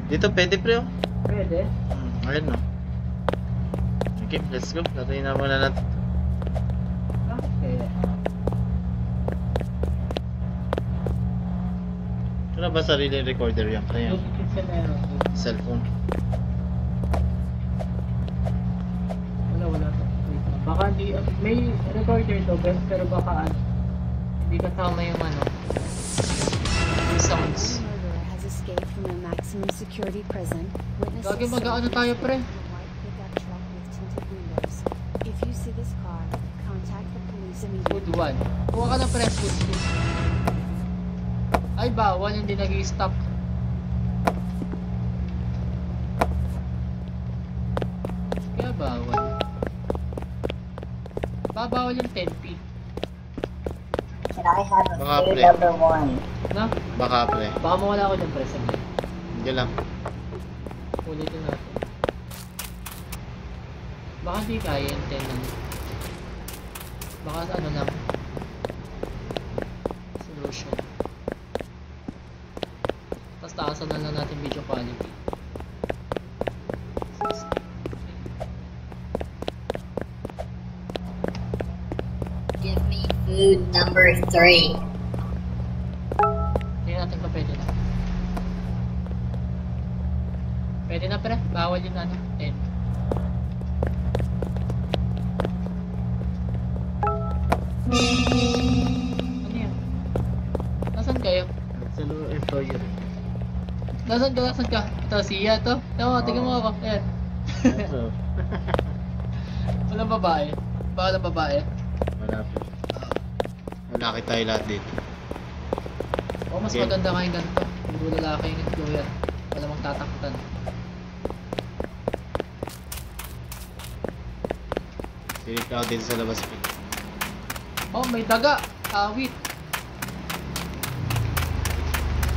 Dito pwede pre oh. Pwede? Ayun no. Okay, let's go. Latuin na muna natin. Okay. Wala ba sarili recorder yan? Kaya cellphone. Wala to. Wait lang. Baka hindi, may recorder to, best, pero baka hindi kasama yung yung sounds. Murderer has escaped from a maximum security prison. Lagi mag-ano tayo pre? If you see this car, contact the police Food immediately. 1. Kuha ka na pre, food 2. Ay bawal, hindi nag-i-stop. Kaya bawal. Babawal yung 10p. Can I have a Baka, food pre. number 1? Na? Baka pre. Baka mawala ako dyan pre. Saglit. Hindi lang. Ulitin natin. Baka hindi kaya yung 10 lang. Baka ano lang. Solution. Tapos taasan na lang natin video quality. Give me food number 3. Tingnan natin kung pwede na. Pwede na pre. Bawal yung 10. Ano yun? Nasaan kayo? Absolute employer. Nasaan ka? Nasaan ka? Ito, siya to. Tingnan mo ako. Ayan. So, Walang babae. Bawal ang babae. wala pre. Malaki tayo lahat dito. O mas Okay. maganda nga yung ganito. Puro lalaki yung employer. Wala mong tataktan. Silip ako dito sa labas pre. Oh, may daga. Awit.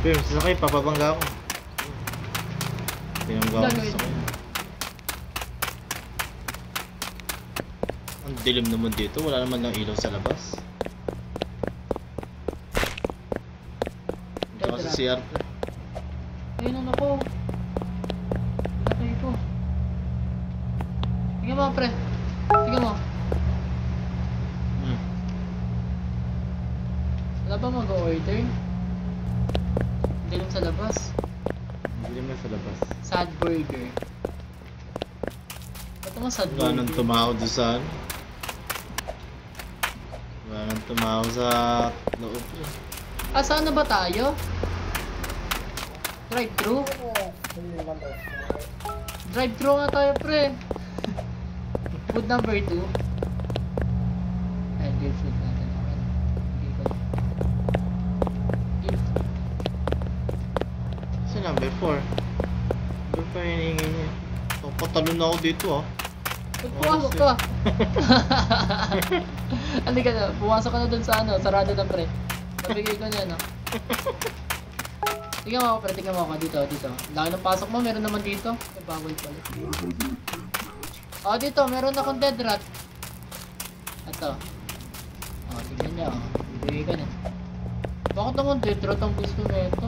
Pero sasakay, papabangga ako. Tinangga ako Gagawin. sasakay. Ang dilim naman dito, wala naman lang ilaw sa labas. Ito kasi CR pre. Ayun ano ko. Pinatay ko. Tingnan mo pre. Tingnan mo. Wala ba mag-order? Dilim sa labas. Dilim na sa labas. Sad burger. Ba't naman sad Wala nang burger? tumahaw doon sa ano. Wala nang tumahaw sa loob pre. Saan na ba tayo? Drive-thru? Drive-thru nga tayo pre. Food number 2. Ayun, give food natin. Okay. Give food. Give. Kasi number 4. Number 4 yung hinihingi niya. So, patalon na ako dito ah. Pumasok ka. Hindi ka na, pumasok ka na dun sa sarado na pre. Nabigay ko niya, no? Tingnan mo ako pre, tingnan mo ako dito. Laki ng pasok mo, meron naman dito. Ay, bawal pala. Dito, meron akong dead rat. Ito. Tingnan niya, bibigay ka na. Bakit naman dead rat ang gusto na ito?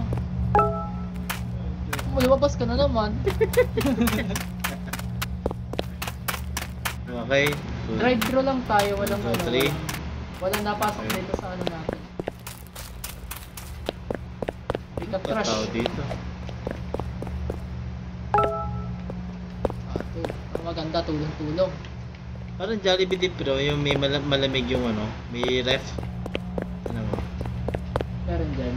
Lumabas ka na naman. Okay. So, Drive-thru lang tayo, walang So, three. walang napasok Okay. dito sa natin. Pick up tao trash. dito. Ang maganda, tulong-tulong. Parang Jollibee din pero yung may malamig yung ano, may ref. Ano mo? Meron dyan.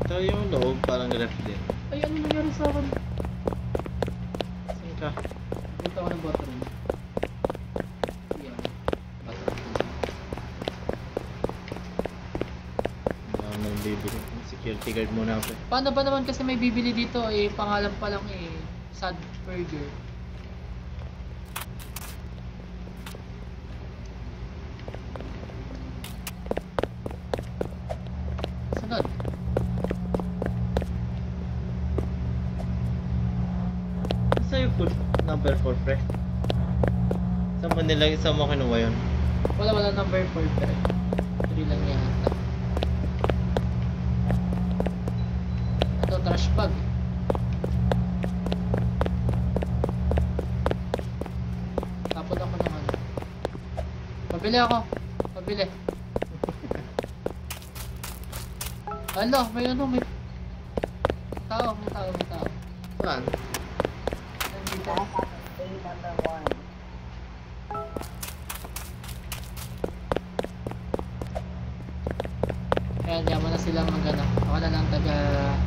Ito yung loob, parang ref din. Ay, ano nangyari sa akin? Saan ka? Punta ako ng bathroom. Yan. Bathroom. Wala nang bibili. Security guard muna ako. Paano ba naman kasi may bibili dito pangalan pa lang Sad Burger. Sunod. Nasa yung food number 4 pre? Saan mo kinuha yun? Wala number 4 pero 3 lang yata. Ito trash bag. Pabili ako. Pabili. Ano, may ano, may tao. Saan? Nandito. I have a clue number 1. Kaya yaman na silang magana. Ako na lang taga-sabi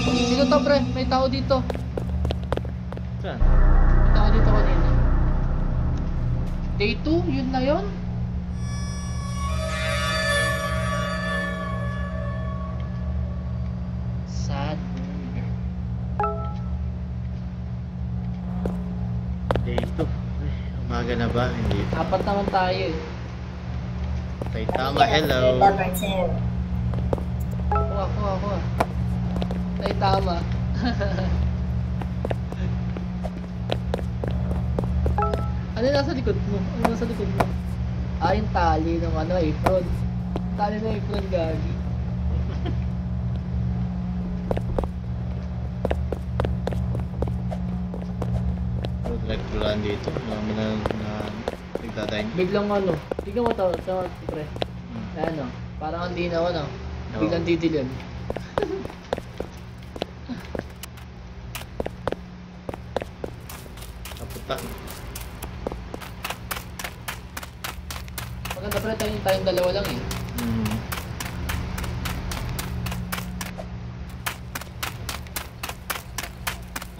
ko. Sino to pre? May tao dito. Saan? May tao dito kanina. Day 2? Yun na yun? Sad burger. Dito. Umaga na ba? Hindi. Apat naman tayo eh. Tay Let me tama, get a hello. clue number 2. Ako. Ay tama. Ano nasa likod mo? Ah, yung tali ng ano, apron. Tali ng apron, gagi. Nagpulaan dito. Marami na nagdadaing. Biglang ano, tignan mo to, pre. Ano, parang hindi na ano. Biglang didilim. Kaputak. Maganda pre, tayong dalawa lang eh.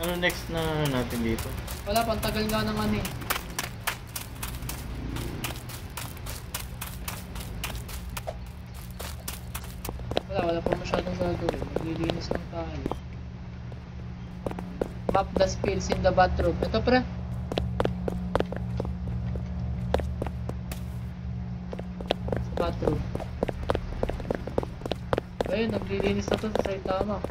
Ano next na ano natin dito? Wala, pantagal nga ng ano eh. Wala pa masyadong gagawin. Naglilinis lang tayo. Map the spills in the bathroom. Ito pre. Sa bathroom. Ayun, naglilinis na to sa Saitama.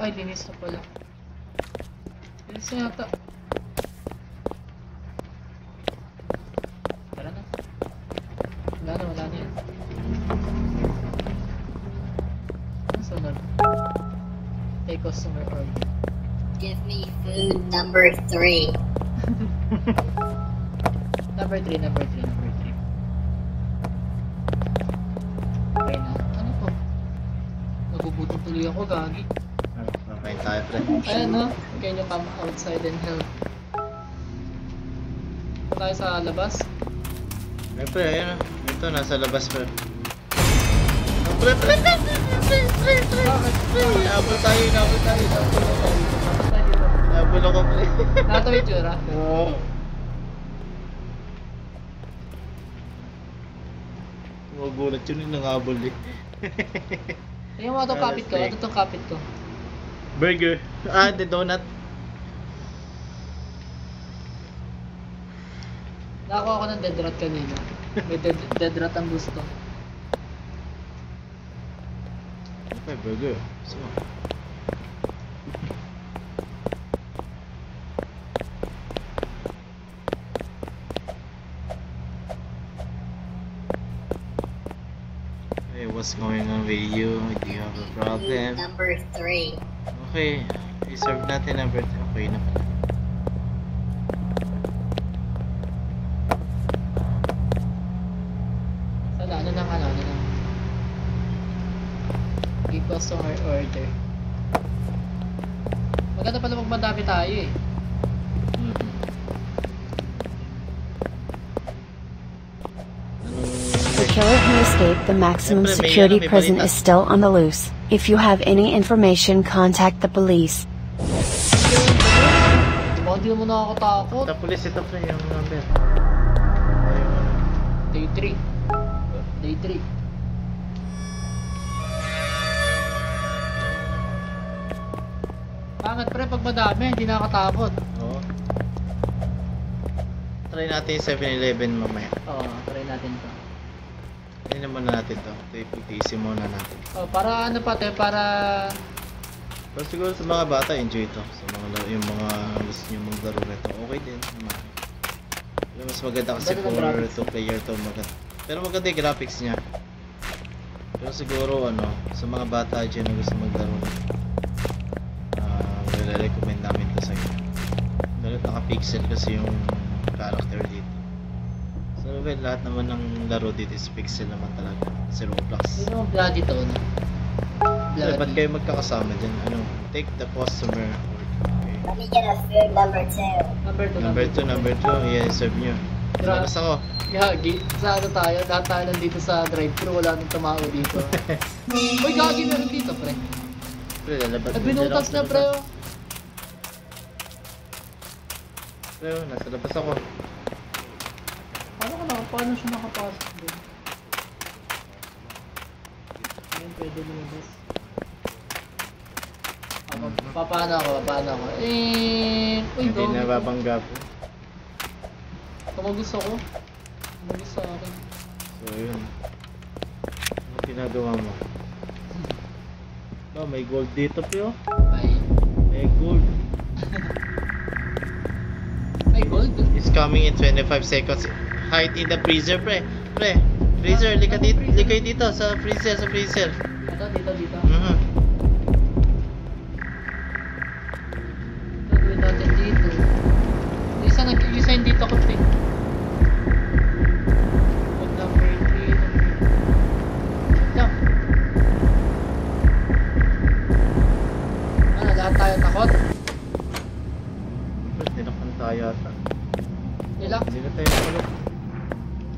Ay, linis na pala. Linis na yata. Tara na. Wala na yan. Ano sunod? Take customer order. Give me food number 3. Number 3. Okay na. Ano to? Nagugutom tuloy ako, gagi. Kain tayo, pre. Ayan no, can you come outside and help? Ito tayo sa labas. Ay, pre, ayun. Ito, nasa labas, pre. Oh, pre. Nabol tayo. Nabol ako, pre. Nakatawid tsura. Oo. Magulat yun yung nangabol eh. Tingnan mo ito kapit ko. Ito itong kapit ko. Burger. Ah, the donut. Nakakuha ko ng dead rat kanina. May dead rat ang gusto. Okay, burger. So, hey, what's going on with you? Do you have a problem? Number 3. Okay, i-serve natin number 3. Okay na pala. Ano na. Give customer order. Maganda pala magmadami tayo eh. The killer who escaped the maximum security prison is still on the loose. If you have any information, contact the police. Hindi mo nakakatakot. Ito, police, ito pa yung number. Day 3. Day 3. Bakit pre, pag madami, hindi nakakatakot. Oo. Try natin yung 7-Eleven mamaya. Oo, try natin to. Hindi naman natin to. Ito ipitiisin muna natin. Oh, para ano pa te, para... Pero siguro sa mga bata, enjoy ito. Sa mga yung mga gusto nyo maglaro nito, okay din. Pero mas maganda kasi Ganda ng for graphics. 2 player to maganda. Pero maganda yung graphics niya. Pero siguro ano, sa mga bata dyan na gusto maglaro na, recommend namin to sa inyo. Dahil naka-pixel kasi yung character dito. So well, lahat naman ng laro dito is pixel naman talaga. Kasi Roblox. Sino ang bloody to, no? Well, ba't kayo magkakasama dyan? Ano, take the customer. Okay. Let me get a food number 2. Number 2, yeah, serve nyo. Labas ako. Gagi, sa ano tayo? Lahat tayo nandito sa drive-thru, wala nang tumao dito. Uy, gagi meron dito, pre. Pre, lalabas. Binutas na, pre. Oh. Pre, nasa labas ako. Paano siya nakapasok doon? Ayun, pwede lumabas. Paano ako? Uy, Hindi nababangga po. Tumagos ako. Tumagos sa akin. So yun. Ano ginagawa mo? Oh, may gold dito po. Ay. May gold. May gold? It's coming in 25 seconds. Hide in the freezer, pre. Pre, freezer, lika dito sa freezer, Dito. Mhm. Gagawin natin dito. Isa yung dito ko, pre. Huwag number 3. Lang. Ano, lahat tayo takot? Pre, tinakpan tayo ata. Nila? Hindi na tayo nakulog.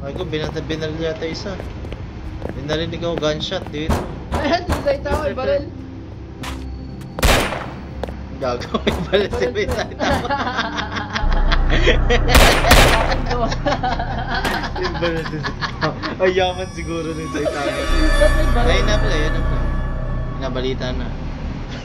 Ay ko, binaril yata isa. Binarinig ako gunshot dito. Ayan, design tayo, may baril. Gago, may baril si Binay tama. Yung baril si Ay, yaman siguro ng Saitama. Ayun na pala. Nabalita na.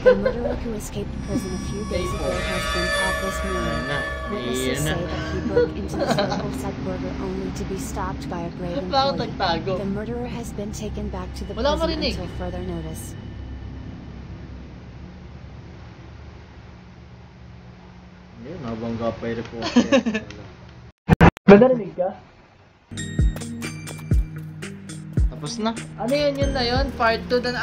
The murderer who escaped prison a few days ago has been caught this Ayun morning. na. Witnesses say that he broke into the Circle Set burger only to be stopped by a brave Ba't ba ako employee. nagtago? The murderer has been taken back to the Wala akong prison marinig. until further notice. Ayun, nabangga pa yung report. Narinig ka? Tapos na. Ano yun na yun? Part 2 na.